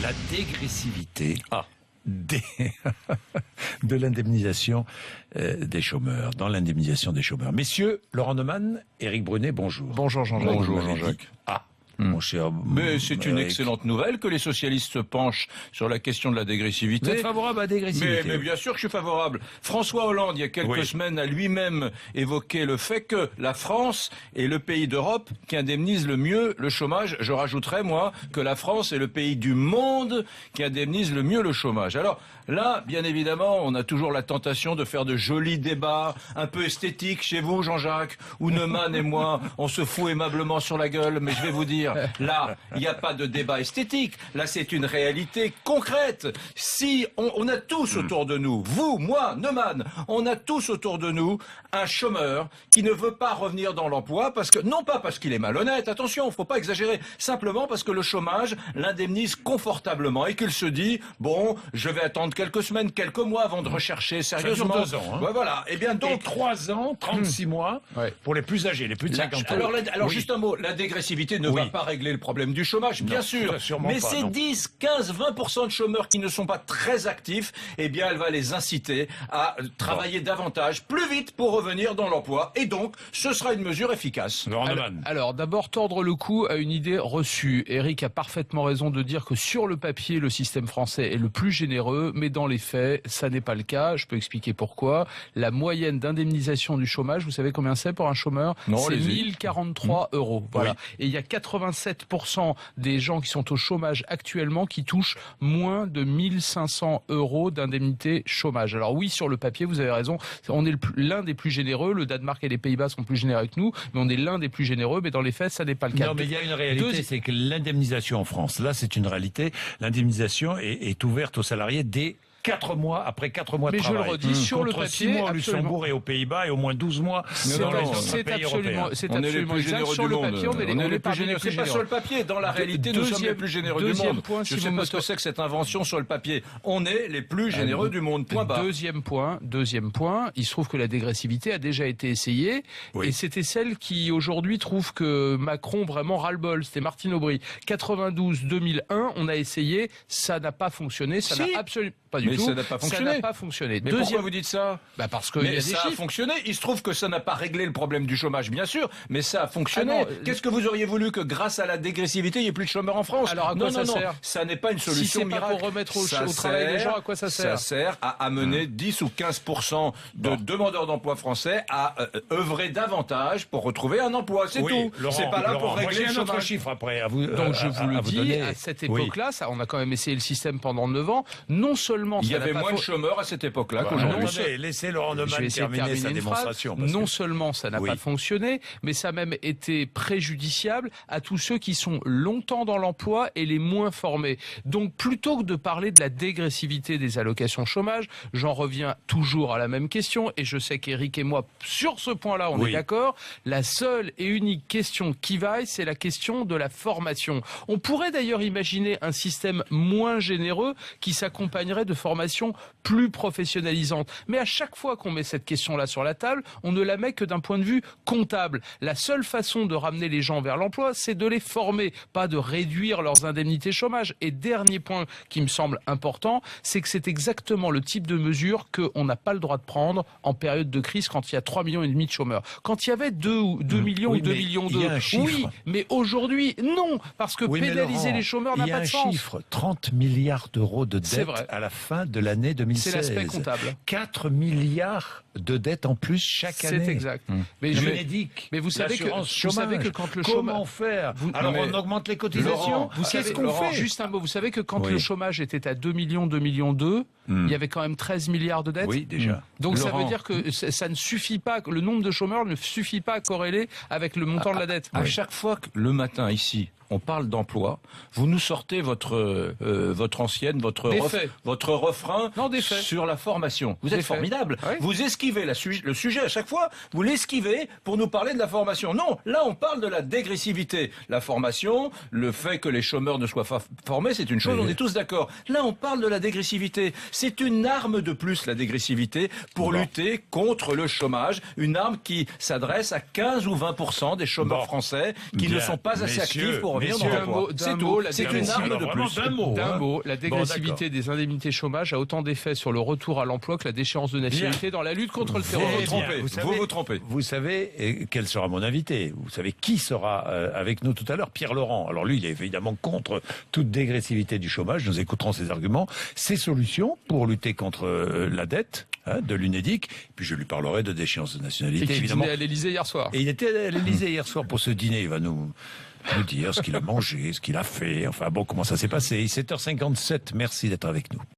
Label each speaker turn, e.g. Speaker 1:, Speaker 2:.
Speaker 1: La dégressivité de l'indemnisation des chômeurs, dans l'indemnisation des chômeurs. Messieurs, Laurent Neumann, Éric Brunet, bonjour.
Speaker 2: Bonjour Jean-Jacques.
Speaker 3: Bonjour Jean-Jacques.
Speaker 1: Mon cher.
Speaker 3: Mais c'est une
Speaker 1: Eric.
Speaker 3: excellente nouvelle que les socialistes se penchent sur la question de la dégressivité.
Speaker 1: Vous êtes favorable à la dégressivité?
Speaker 3: Mais bien sûr que je suis favorable. François Hollande, il y a quelques semaines, a lui-même évoqué le fait que la France est le pays d'Europe qui indemnise le mieux le chômage. Je rajouterais, moi, que la France est le pays du monde qui indemnise le mieux le chômage. Alors là, bien évidemment, on a toujours la tentation de faire de jolis débats un peu esthétiques chez vous, Jean-Jacques, où Neumann et moi, on se fout aimablement sur la gueule. Mais je vais vous dire, là, il n'y a pas de débat esthétique. Là, c'est une réalité concrète. Si on a tous autour de nous, vous, moi, Neumann, on a tous autour de nous un chômeur qui ne veut pas revenir dans l'emploi parce que, non pas parce qu'il est malhonnête, attention, faut pas exagérer, simplement parce que le chômage l'indemnise confortablement et qu'il se dit, bon, je vais attendre quelques semaines, quelques mois avant de rechercher sérieusement.
Speaker 1: Ça dure 2 ans. Hein.
Speaker 3: Ouais, voilà. Et bien donc,
Speaker 1: 3 ans, 36 mois pour les plus âgés, les plus de 50 ans.
Speaker 3: Alors juste un mot, la dégressivité ne va pas régler le problème du chômage, bien sûr, mais ces 10, 15, 20% de chômeurs qui ne sont pas très actifs, eh bien elle va les inciter à travailler davantage, plus vite pour revenir dans l'emploi, et donc ce sera une mesure efficace.
Speaker 2: Alors d'abord tordre le cou à une idée reçue. Eric a parfaitement raison de dire que sur le papier le système français est le plus généreux, mais dans les faits ça n'est pas le cas. Je peux expliquer pourquoi. La moyenne d'indemnisation du chômage, vous savez combien c'est pour un chômeur? C'est 1043 euros. Voilà. Et il y a 87% des gens qui sont au chômage actuellement qui touchent moins de 1500 euros d'indemnité chômage. Alors oui, sur le papier, vous avez raison, on est l'un des plus généreux. Le Danemark et les Pays-Bas sont plus généreux que nous, mais on est l'un des plus généreux, mais dans les faits, ça n'est pas le cas.
Speaker 1: Non, mais il y a une réalité, c'est que l'indemnisation en France, là c'est une réalité, l'indemnisation est ouverte aux salariés dès 4 mois, après 4 mois de travail.
Speaker 2: Mais je le redis, sur le papier,
Speaker 1: 6 mois au Luxembourg et aux Pays-Bas et au moins 12 mois dans les autres pays européens.
Speaker 2: C'est absolument exact. Sur le papier, on est les plus généreux.
Speaker 3: C'est pas sur le papier. Dans la réalité, nous sommes les plus généreux du monde. Je sais pas ce que c'est que cette invention sur le papier. On est les plus généreux du monde. Point barre.
Speaker 2: Deuxième point. Il se trouve que la dégressivité a déjà été essayée. Et c'était celle qui, aujourd'hui, trouve que Macron vraiment ras-le-bol. C'était Martine Aubry. 92-2001, on a essayé. Ça n'a pas fonctionné. Ça n'a absolument pas du tout.
Speaker 3: Ça n'a pas fonctionné.
Speaker 2: Ça n'a pas fonctionné.
Speaker 3: Mais pourquoi vous dites ça?
Speaker 2: Parce qu'il y a des
Speaker 3: ça a fonctionné. Il se trouve que ça n'a pas réglé le problème du chômage, bien sûr, mais ça a fonctionné. Qu'est-ce que vous auriez voulu que grâce à la dégressivité, il n'y ait plus de chômeurs en France?
Speaker 2: Alors à quoi ça sert?
Speaker 3: Ça n'est pas une solution miracle.
Speaker 2: Si c'est pas pour remettre au travail les gens, à quoi ça sert?
Speaker 3: Ça sert à amener 10 ou 15% de demandeurs d'emploi français à œuvrer davantage pour retrouver un emploi. C'est tout. C'est pas là pour régler le chômage.
Speaker 1: Chiffre après. À vous,
Speaker 2: donc je vous le dis,
Speaker 1: donner.
Speaker 2: à cette époque-là, on a quand même essayé le système pendant 9 ans. Non seulement
Speaker 3: il y avait moins de chômeurs à cette époque-là qu'aujourd'hui.
Speaker 1: Laissez Laurent Neumann terminer sa démonstration.
Speaker 2: Non seulement ça n'a pas fonctionné, mais ça a même été préjudiciable à tous ceux qui sont longtemps dans l'emploi et les moins formés. Donc plutôt que de parler de la dégressivité des allocations chômage, j'en reviens toujours à la même question, et je sais qu'Éric et moi, sur ce point-là, on est d'accord. La seule et unique question qui vaille, c'est la question de la formation. On pourrait d'ailleurs imaginer un système moins généreux qui s'accompagnerait de formations plus professionnalisantes. Mais à chaque fois qu'on met cette question-là sur la table, on ne la met que d'un point de vue comptable. La seule façon de ramener les gens vers l'emploi, c'est de les former, pas de réduire leurs indemnités chômage. Et dernier point qui me semble important, c'est que c'est exactement le type de mesure qu'on n'a pas le droit de prendre en période de crise quand il y a 3,5 millions de chômeurs. Quand il y avait 2 millions ou 2 millions de... Oui, mais aujourd'hui, non, parce que pénaliser les chômeurs n'a pas de sens.
Speaker 1: Il y a un chiffre, 30 milliards d'euros de dette à la fin de l'année 2016.
Speaker 2: C'est l'aspect comptable.
Speaker 1: 4 milliards de dettes en plus chaque année.
Speaker 2: C'est exact.
Speaker 1: Mais
Speaker 2: vous savez que quand le chômage...
Speaker 1: Comment faire? Alors on augmente les cotisations. Qu'est-ce qu'on fait?
Speaker 2: Juste un mot. Vous savez que quand le chômage était à 2 millions, 2 millions 2, il y avait quand même 13 milliards de dettes.
Speaker 1: Oui, déjà.
Speaker 2: Donc ça veut dire que ça ne suffit pas, le nombre de chômeurs ne suffit pas à corréler avec le montant de la dette.
Speaker 3: À chaque fois que le matin ici, on parle d'emploi, vous nous sortez votre refrain sur la formation. Vous êtes formidable. Vous esquivez le sujet à chaque fois, vous l'esquivez pour nous parler de la formation. Non, là on parle de la dégressivité. La formation, le fait que les chômeurs ne soient pas formés, c'est une chose, on est tous d'accord. Là on parle de la dégressivité. C'est une arme de plus, la dégressivité, pour lutter contre le chômage. Une arme qui s'adresse à 15 ou 20% des chômeurs français qui ne sont pas assez actifs pour revenir dans l'emploi. C'est tout. C'est une arme de plus.
Speaker 2: D'un mot, la dégressivité des indemnités chômage a autant d'effets sur le retour à l'emploi que la déchéance de nationalité dans la lutte contre le terrorisme.
Speaker 3: Vous vous trompez.
Speaker 1: Vous savez quel sera mon invité. Vous savez qui sera avec nous tout à l'heure. Pierre Laurent. Alors lui, il est évidemment contre toute dégressivité du chômage. Nous écouterons ses arguments, ses solutions pour lutter contre la dette de l'UNEDIC. Puis je lui parlerai de déchéance de nationalité.
Speaker 2: Et qui
Speaker 1: évidemment.
Speaker 2: dînait à l'Élysée hier soir.
Speaker 1: Et il était à l'Élysée hier soir pour ce dîner. Il va nous dire ce qu'il a mangé, ce qu'il a fait. Enfin bon, comment ça s'est passé. 7h57. Merci d'être avec nous.